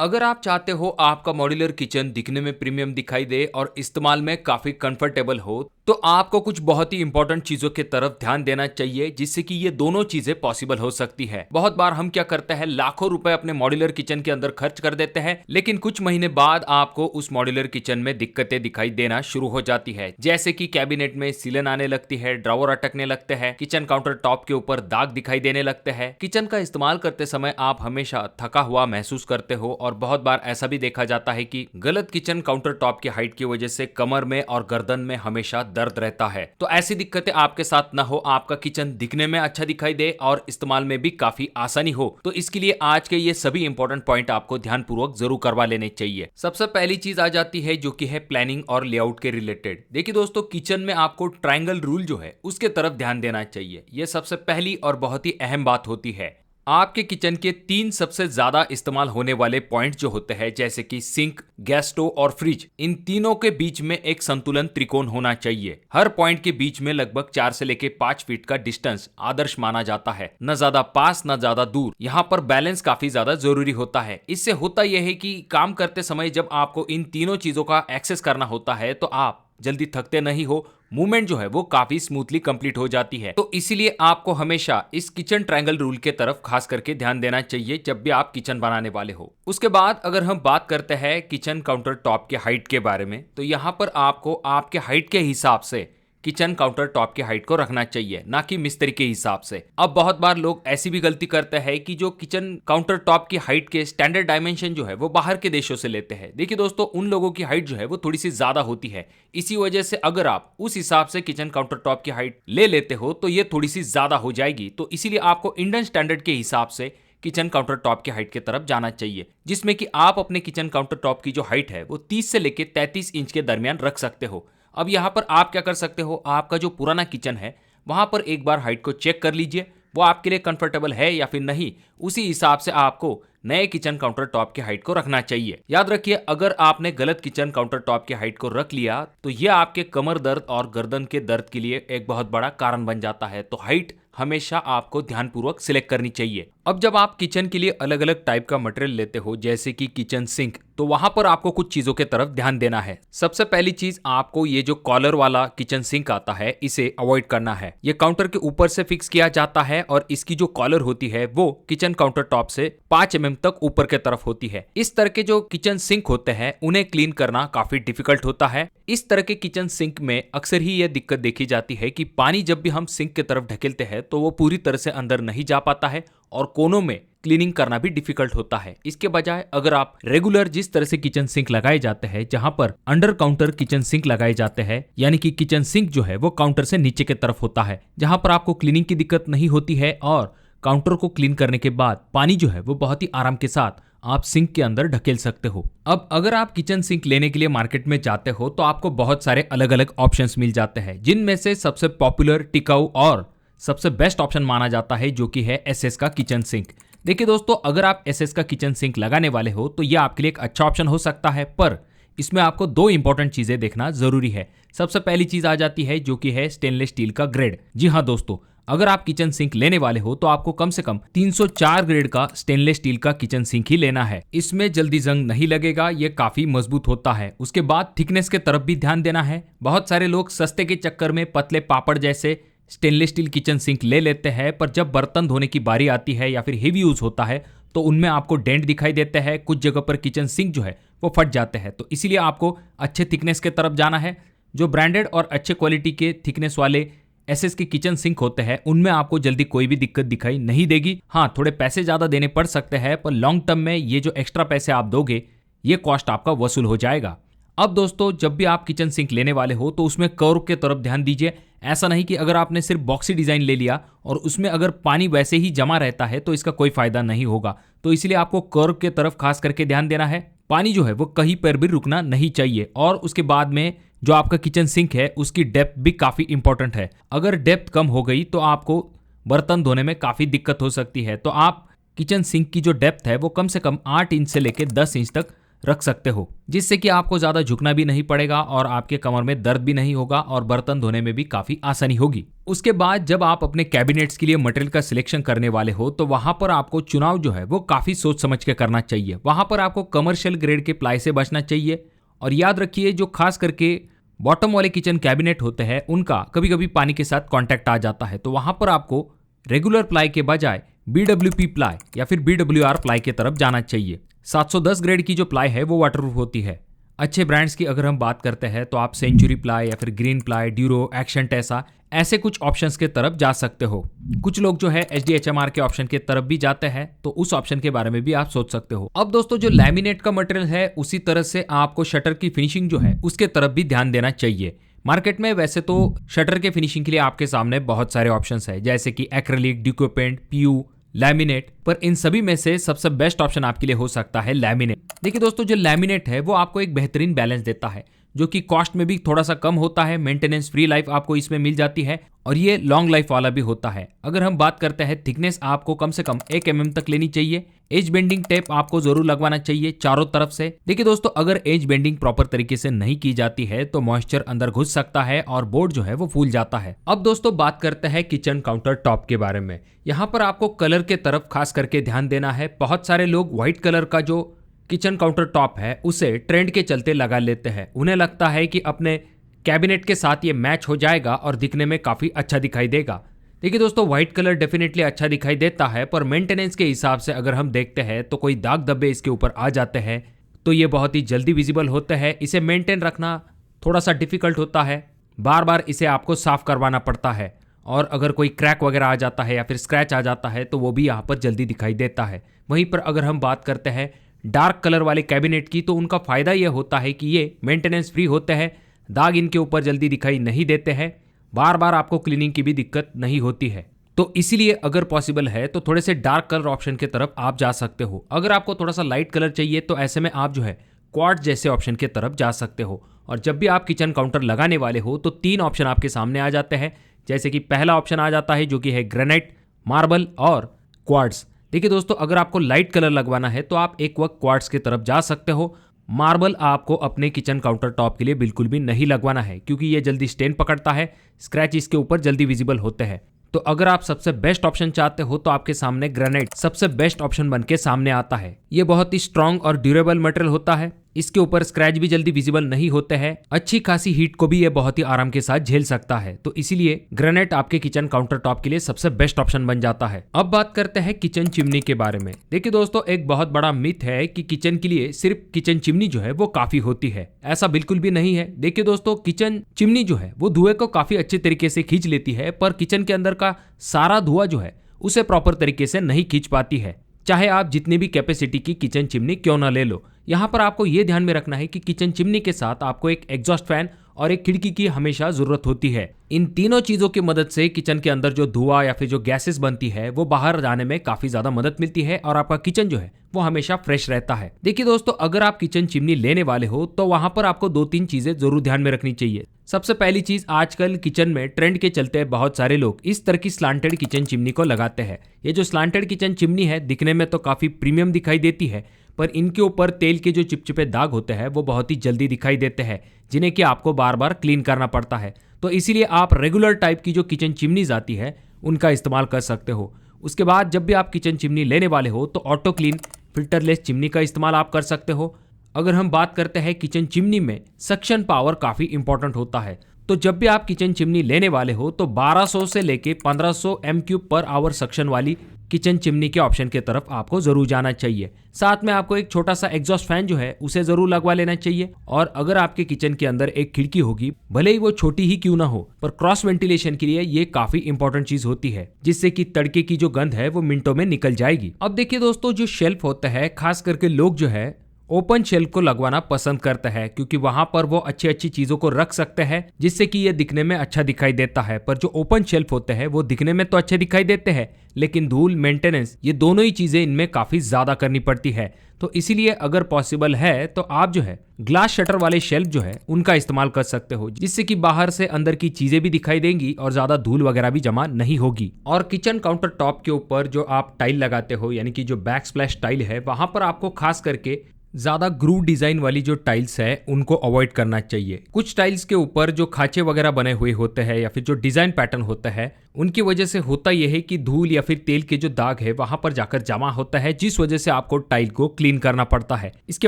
अगर आप चाहते हो आपका मॉड्यूलर किचन दिखने में प्रीमियम दिखाई दे और इस्तेमाल में काफी कंफर्टेबल हो, तो आपको कुछ बहुत ही इंपॉर्टेंट चीजों की तरफ ध्यान देना चाहिए जिससे कि ये दोनों चीजें पॉसिबल हो सकती है। बहुत बार हम क्या करते हैं, लाखों रुपए अपने मॉड्यूलर किचन के अंदर खर्च कर देते हैं, लेकिन कुछ महीने बाद आपको उस मॉड्यूलर किचन में दिक्कतें दिखाई देना शुरू हो जाती है। जैसे कि कैबिनेट में सीलन आने लगती है, ड्रॉवर अटकने लगते हैं, किचन काउंटर टॉप के ऊपर दाग दिखाई देने लगते हैं। किचन का इस्तेमाल करते समय आप हमेशा थका हुआ महसूस करते हो और बहुत बार ऐसा भी देखा जाता है कि गलत किचन काउंटर टॉप की हाइट की वजह से कमर में और गर्दन में हमेशा दर्द रहता है। तो ऐसी दिक्कतें आपके साथ ना हो, आपका किचन दिखने में अच्छा दिखाई दे और इस्तेमाल में भी काफी आसानी हो, तो इसके लिए आज के ये सभी इंपॉर्टेंट पॉइंट आपको ध्यानपूर्वक जरूर करवा लेने चाहिए। सबसे पहली चीज आ जाती है जो कि है प्लानिंग और लेआउट के रिलेटेड। देखिए दोस्तों, किचन में आपको ट्रायंगल रूल जो है उसके तरफ ध्यान देना चाहिए। यह सबसे पहली और बहुत ही अहम बात होती है। आपके किचन के 3 सबसे ज्यादा इस्तेमाल होने वाले पॉइंट जो होते हैं, जैसे कि सिंक, गैस स्टोव और फ्रिज, इन तीनों के बीच में एक संतुलन त्रिकोण होना चाहिए। हर पॉइंट के बीच में लगभग 4 से लेकर 5 फीट का डिस्टेंस आदर्श माना जाता है, न ज्यादा पास न ज्यादा दूर। यहाँ पर बैलेंस काफी ज्यादा जरूरी होता है। इससे होता यह है कि काम करते समय जब आपको इन तीनों चीजों का एक्सेस करना होता है तो आप जल्दी थकते नहीं हो, मूवमेंट जो है वो काफी स्मूथली कंप्लीट हो जाती है। तो इसीलिए आपको हमेशा इस किचन ट्रायंगल रूल के तरफ खास करके ध्यान देना चाहिए जब भी आप किचन बनाने वाले हो। उसके बाद अगर हम बात करते हैं किचन काउंटर टॉप के हाइट के बारे में, तो यहाँ पर आपको आपके हाइट के हिसाब से किचन काउंटर टॉप की हाइट को रखना चाहिए, ना कि मिस्त्री के हिसाब से। अब बहुत बार लोग ऐसी भी गलती करते हैं कि जो किचन काउंटर टॉप की हाइट के स्टैंडर्ड डायमेंशन जो है वो बाहर के देशों से लेते हैं। देखिए दोस्तों, उन लोगों की हाइट जो है वो थोड़ी सी ज्यादा होती है। इसी वजह से अगर आप उस हिसाब से किचन काउंटर टॉप की हाइट ले लेते हो तो ये थोड़ी सी ज्यादा हो जाएगी। तो इसीलिए आपको इंडियन स्टैंडर्ड के हिसाब से किचन काउंटर टॉप की हाइट की तरफ जाना चाहिए, जिसमें कि आप अपने किचन काउंटर टॉप की जो हाइट है वो 30 से लेकर 33 इंच के दरमियान रख सकते हो। अब यहाँ पर आप क्या कर सकते हो, आपका जो पुराना किचन है वहां पर एक बार हाइट को चेक कर लीजिए, वो आपके लिए कंफर्टेबल है या फिर नहीं। उसी हिसाब से आपको नए किचन काउंटर टॉप की हाइट को रखना चाहिए। याद रखिए, अगर आपने गलत किचन काउंटर टॉप की हाइट को रख लिया तो यह आपके कमर दर्द और गर्दन के दर्द के लिए एक बहुत बड़ा कारण बन जाता है। तो हाइट हमेशा आपको ध्यानपूर्वक सिलेक्ट करनी चाहिए। अब जब आप किचन के लिए अलग अलग टाइप का मटेरियल लेते हो, जैसे कि किचन सिंक, तो वहां पर आपको कुछ चीजों के तरफ ध्यान देना है। सबसे पहली चीज, आपको ये जो कॉलर वाला किचन सिंक आता है इसे अवॉइड करना है। ये काउंटर के ऊपर से फिक्स किया जाता है और इसकी जो कॉलर होती है वो किचन काउंटर टॉप से 5 mm तक ऊपर के तरफ होती है। इस तरह के जो किचन सिंक होते हैं उन्हें क्लीन करना काफी डिफिकल्ट होता है। इस तरह के किचन सिंक में अक्सर ही यह दिक्कत देखी जाती है कि पानी जब भी हम सिंक की तरफ ढकेलते हैं तो वो पूरी तरह से अंदर नहीं जा पाता है और कोनों में क्लीनिंग करना भी डिफिकल्ट होता है। इसके बजाय अगर आप रेगुलर जिस तरह से किचन सिंक लगाए जाते हैं, जहां पर अंडर काउंटर किचन सिंक लगाए जाते हैं, यानी कि किचन सिंक जो है वो काउंटर से नीचे की तरफ होता है, जहां पर आपको क्लीनिंग की दिक्कत नहीं होती है और काउंटर को क्लीन करने के बाद पानी जो है वो बहुत ही आराम के साथ आप सिंक के अंदर ढकेल सकते हो। अब अगर आप किचन सिंक लेने के लिए मार्केट में जाते हो तो आपको बहुत सारे अलग अलग ऑप्शंस मिल जाते हैं, जिनमें से सबसे पॉपुलर, टिकाऊ और सबसे बेस्ट ऑप्शन माना जाता है जो कि है एसएस का किचन सिंक। देखिए दोस्तों, अगर आप एसएस का किचन सिंक लगाने वाले हो तो यह आपके लिए एक अच्छा ऑप्शन हो सकता है, पर इसमें आपको 2 इंपॉर्टेंट चीजें देखना जरूरी है। सबसे पहली चीज आ जाती है जो कि है स्टेनलेस स्टील का ग्रेड। जी हाँ दोस्तों, अगर आप किचन सिंक लेने वाले हो तो आपको कम से कम 304 ग्रेड का स्टेनलेस स्टील का किचन सिंक ही लेना है। इसमें जल्दी जंग नहीं लगेगा, ये काफी मजबूत होता है। उसके बाद थिकनेस के तरफ भी ध्यान देना है। बहुत सारे लोग सस्ते के चक्कर में पतले पापड़ जैसे स्टेनलेस स्टील किचन सिंक ले लेते हैं, पर जब बर्तन धोने की बारी आती है या फिर हेवी यूज होता है तो उनमें आपको डेंट दिखाई देते हैं, कुछ जगह पर किचन सिंक जो है वो फट जाते हैं। तो इसीलिए आपको अच्छे थिकनेस के तरफ जाना है। जो ब्रांडेड और अच्छे क्वालिटी के थिकनेस वाले एसएस के किचन सिंक होते हैं उनमें आपको जल्दी कोई भी दिक्कत दिखाई नहीं देगी। हाँ, थोड़े पैसे ज्यादा देने पड़ सकते हैं, पर लॉन्ग टर्म में ये जो एक्स्ट्रा पैसे आप दोगे ये कॉस्ट आपका वसूल हो जाएगा। अब दोस्तों, जब भी आप किचन सिंक लेने वाले हो तो उसमें कर्व के तरफ ध्यान दीजिए। ऐसा नहीं कि अगर आपने सिर्फ बॉक्सी डिजाइन ले लिया और उसमें अगर पानी वैसे ही जमा रहता है तो इसका कोई फायदा नहीं होगा। तो इसलिए आपको कर्व के तरफ खास करके ध्यान देना है। पानी जो है वो कहीं पर भी रुकना नहीं चाहिए। और उसके बाद में जो आपका किचन सिंक है उसकी डेप्थ भी काफी इंपॉर्टेंट है। अगर डेप्थ कम हो गई तो आपको बर्तन धोने में काफी दिक्कत हो सकती है। तो आप किचन सिंक की जो डेप्थ है वो कम से कम 8 इंच से लेकर 10 इंच तक रख सकते हो, जिससे कि आपको ज्यादा झुकना भी नहीं पड़ेगा और आपके कमर में दर्द भी नहीं होगा और बर्तन धोने में भी काफी आसानी होगी। उसके बाद जब आप अपने कैबिनेट्स के लिए मटेरियल का सिलेक्शन करने वाले हो तो वहां पर आपको चुनाव जो है वो काफी सोच समझ के करना चाहिए। वहां पर आपको कमर्शियल ग्रेड के प्लाई से बचना चाहिए और याद रखिए जो खास करके बॉटम वाले किचन कैबिनेट होते हैं उनका कभी कभी पानी के साथ कांटेक्ट आ जाता है, तो वहां पर आपको रेगुलर प्लाई के बजाय BWP प्लाई या फिर BWR प्लाई की तरफ जाना चाहिए। 710 ग्रेड की जो प्लाई है वो वाटरप्रूफ होती है। अच्छे ब्रांड्स की अगर हम बात करते हैं तो आप सेंचुरी प्लाई या फिर green ply, Duro, action Tesa ऐसे कुछ ऑप्शंस के तरफ जा सकते हो। कुछ लोग जो है HDHMR के ऑप्शन के तरफ भी जाते हैं, तो उस ऑप्शन के बारे में भी आप सोच सकते हो। अब दोस्तों जो लैमिनेट का मटेरियल है उसी तरह से आपको शटर की फिनिशिंग जो है उसके तरफ भी ध्यान देना चाहिए। मार्केट में वैसे तो शटर के फिनिशिंग के लिए आपके सामने बहुत सारे ऑप्शंस है, जैसे कि एक्रेलिक, डिकोपेंट, PU, लैमिनेट, पर इन सभी में से सबसे बेस्ट ऑप्शन आपके लिए हो सकता है लैमिनेट। देखिए दोस्तों जो लैमिनेट है वो आपको एक बेहतरीन बैलेंस देता है, जो कि कॉस्ट में भी थोड़ा सा कम होता है, मेंटेनेंस फ्री लाइफ आपको इसमें मिल जाती है और ये लॉन्ग लाइफ वाला भी होता है। अगर हम बात करते हैं थिकनेस, आपको कम से कम 1 mm तक लेनी चाहिए। एज बेंडिंग टेप आपको जरूर लगवाना चाहिए चारों तरफ से। देखिए दोस्तों अगर एज बेंडिंग प्रॉपर तरीके से नहीं की जाती है तो मॉइस्चर अंदर घुस सकता है और बोर्ड जो है वो फूल जाता है। अब दोस्तों बात करते हैं किचन काउंटर टॉप के बारे में। यहाँ पर आपको कलर के तरफ खास करके ध्यान देना है। बहुत सारे लोग व्हाइट कलर का जो किचन काउंटर टॉप है उसे ट्रेंड के चलते लगा लेते हैं। उन्हें लगता है कि अपने कैबिनेट के साथ ये मैच हो जाएगा और दिखने में काफी अच्छा दिखाई देगा। देखिए दोस्तों व्हाइट कलर डेफिनेटली अच्छा दिखाई देता है, पर मेंटेनेंस के हिसाब से अगर हम देखते हैं तो कोई दाग धब्बे इसके ऊपर आ जाते हैं तो ये बहुत ही जल्दी विजिबल होते हैं। इसे मेंटेन रखना थोड़ा सा डिफिकल्ट होता है, बार बार इसे आपको साफ करवाना पड़ता है और अगर कोई क्रैक वगैरह आ जाता है या फिर स्क्रैच आ जाता है तो वो भी यहाँ पर जल्दी दिखाई देता है। वहीं पर अगर हम बात करते हैं डार्क कलर वाले कैबिनेट की तो उनका फायदा यह होता है कि ये मेंटेनेंस फ्री होते हैं, दाग इनके ऊपर जल्दी दिखाई नहीं देते हैं, बार बार आपको क्लीनिंग की भी दिक्कत नहीं होती है। तो इसीलिए अगर पॉसिबल है तो थोड़े से डार्क कलर ऑप्शन की तरफ आप जा सकते हो। अगर आपको थोड़ा सा लाइट कलर चाहिए तो ऐसे में आप जो है क्वार्ट्ज जैसे ऑप्शन की तरफ जा सकते हो। और जब भी आप किचन काउंटर लगाने वाले हो तो 3 ऑप्शन आपके सामने आ जाते हैं, जैसे कि पहला ऑप्शन आ जाता है जो कि है ग्रेनाइट, मार्बल और क्वार्ट्ज। देखिए दोस्तों अगर आपको लाइट कलर लगवाना है तो आप एक वक्त क्वार्ट्ज की तरफ जा सकते हो। मार्बल आपको अपने किचन काउंटर टॉप के लिए बिल्कुल भी नहीं लगवाना है, क्योंकि ये जल्दी स्टेन पकड़ता है, स्क्रैच इसके ऊपर जल्दी विजिबल होते हैं। तो अगर आप सबसे बेस्ट ऑप्शन चाहते हो तो आपके सामने ग्रेनाइट सबसे बेस्ट ऑप्शन बन के सामने आता है। ये बहुत ही स्ट्रॉन्ग और ड्यूरेबल मटेरियल होता है, इसके ऊपर स्क्रैच भी जल्दी विजिबल नहीं होते हैं, अच्छी खासी हीट को भी ये बहुत ही आराम के साथ झेल सकता है। तो इसीलिए ग्रेनाइट आपके किचन काउंटर टॉप के लिए सबसे बेस्ट ऑप्शन बन जाता है। अब बात करते हैं किचन चिमनी के बारे में। देखिए दोस्तों एक बहुत बड़ा मिथ है कि किचन के लिए सिर्फ किचन चिमनी जो है वो काफी होती है। ऐसा बिल्कुल भी नहीं है। देखिए दोस्तों किचन चिमनी जो है वो धुएं को काफी अच्छे तरीके से खींच लेती है, पर किचन के अंदर का सारा धुआं जो है उसे प्रॉपर तरीके से नहीं खींच पाती है, चाहे आप जितनी भी कैपेसिटी की किचन चिमनी क्यों ना ले लो। यहाँ पर आपको यह ध्यान में रखना है कि किचन चिमनी के साथ आपको एक एग्जॉस्ट फैन और एक खिड़की की हमेशा जरूरत होती है। इन तीनों चीजों की मदद से किचन के अंदर जो धुआं या फिर जो गैसेस बनती है वो बाहर जाने में काफी ज्यादा मदद मिलती है और आपका किचन जो है वो हमेशा फ्रेश रहता है। देखिए दोस्तों अगर आप किचन चिमनी लेने वाले हो तो वहां पर आपको 2-3 चीजें जरूर ध्यान में रखनी चाहिए। सबसे पहली चीज, आजकल किचन में ट्रेंड के चलते बहुत सारे लोग इस तरह की स्लांटेड किचन चिमनी को लगाते हैं। ये जो स्लांटेड किचन चिमनी है दिखने में तो काफी प्रीमियम दिखाई देती है, पर इनके ऊपर तेल के जो चिपचिपे दाग होते हैं वो बहुत ही जल्दी दिखाई देते हैं, जिन्हें कि आपको बार बार क्लीन करना पड़ता है। तो इसीलिए आप रेगुलर टाइप की जो किचन चिमनीज आती है उनका इस्तेमाल कर सकते हो। उसके बाद जब भी आप किचन चिमनी लेने वाले हो तो ऑटो क्लीन फिल्टरलेस चिमनी का इस्तेमाल आप कर सकते हो। अगर हम बात करते हैं किचन चिमनी में सक्शन पावर काफी इंपॉर्टेंट होता है, तो जब भी आप किचन चिमनी लेने वाले हो तो 1200 से लेके 1500 m³ पर आवर सक्शन वाली किचन चिमनी के ऑप्शन की तरफ आपको जरूर जाना चाहिए। साथ में आपको एक छोटा सा एग्जॉस्ट फैन जो है उसे जरूर लगवा लेना चाहिए। और अगर आपके किचन के अंदर एक खिड़की होगी, भले ही वो छोटी ही क्यों ना हो, पर क्रॉस वेंटिलेशन के लिए ये काफी इंपॉर्टेंट चीज होती है, जिससे कि तड़के की जो गंध है वो मिनटों में निकल जाएगी। अब देखिए दोस्तों जो शेल्फ होता है, खास करके लोग जो है ओपन शेल्फ को लगवाना पसंद करते हैं, क्योंकि वहां पर वो अच्छी अच्छी चीजों को रख सकते हैं, जिससे कि ये दिखने में अच्छा दिखाई देता है। पर जो ओपन शेल्फ होते हैं वो दिखने में तो अच्छे दिखाई देते हैं, लेकिन धूल, मेंटेनेंस, ये दोनों ही चीजें इनमें काफी ज्यादा करनी पड़ती है। तो इसीलिए अगर पॉसिबल है तो आप जो है ग्लास शटर वाले शेल्फ जो है उनका इस्तेमाल कर सकते हो, जिससे कि बाहर से अंदर की चीजें भी दिखाई देंगी और ज्यादा धूल वगैरह भी जमा नहीं होगी। और किचन काउंटर टॉप के ऊपर जो आप टाइल लगाते हो, यानी कि जो बैक स्प्लैश टाइल है, वहां पर आपको खास करके ज्यादा ग्रूव डिजाइन वाली जो टाइल्स है उनको अवॉइड करना चाहिए। कुछ टाइल्स के ऊपर जो खांचे वगैरह बने हुए होते हैं या फिर जो डिजाइन पैटर्न होता है उनकी वजह से होता यह है कि धूल या फिर तेल के जो दाग है वहां पर जाकर जमा होता है, जिस वजह से आपको टाइल को क्लीन करना पड़ता है। इसके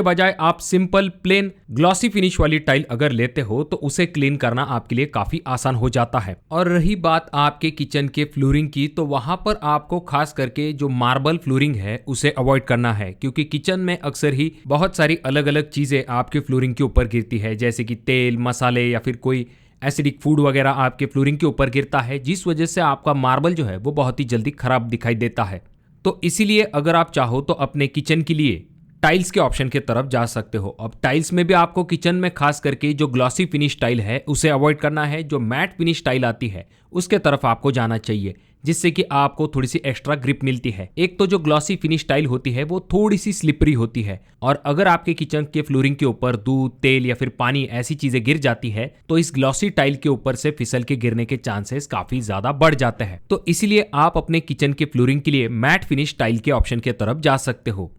बजाय आप सिंपल प्लेन ग्लॉसी फिनिश वाली टाइल अगर लेते हो तो उसे क्लीन करना आपके लिए काफी आसान हो जाता है। और रही बात आपके किचन के फ्लोरिंग की, तो वहां पर आपको खास करके जो मार्बल फ्लोरिंग है उसे अवॉइड करना है, क्योंकि किचन में अक्सर ही बहुत सारी अलग अलग चीजें आपके फ्लोरिंग के ऊपर गिरती है, जैसे कि तेल, मसाले या फिर कोई एसिडिक फूड वगैरह आपके फ्लोरिंग के ऊपर गिरता है, जिस वजह से आपका मार्बल जो है वो बहुत ही जल्दी खराब दिखाई देता है। तो इसीलिए अगर आप चाहो तो अपने किचन के लिए टाइल्स के ऑप्शन की तरफ जा सकते हो। अब टाइल्स में भी आपको किचन में खास करके जो ग्लॉसी फिनिश टाइल है उसे अवॉइड करना है। जो मैट फिनिश टाइल आती है उसके तरफ आपको जाना चाहिए, जिससे कि आपको थोड़ी सी एक्स्ट्रा ग्रिप मिलती है। एक तो जो ग्लॉसी फिनिश टाइल होती है वो थोड़ी सी स्लिपरी होती है, और अगर आपके किचन के फ्लोरिंग के ऊपर दूध, तेल या फिर पानी ऐसी चीजें गिर जाती है तो इस ग्लॉसी टाइल के ऊपर से फिसल के गिरने के चांसेस काफी ज्यादा बढ़ जाते हैं। तो इसीलिए आप अपने किचन के फ्लोरिंग के लिए मैट फिनिश टाइल के ऑप्शन की तरफ जा सकते हो।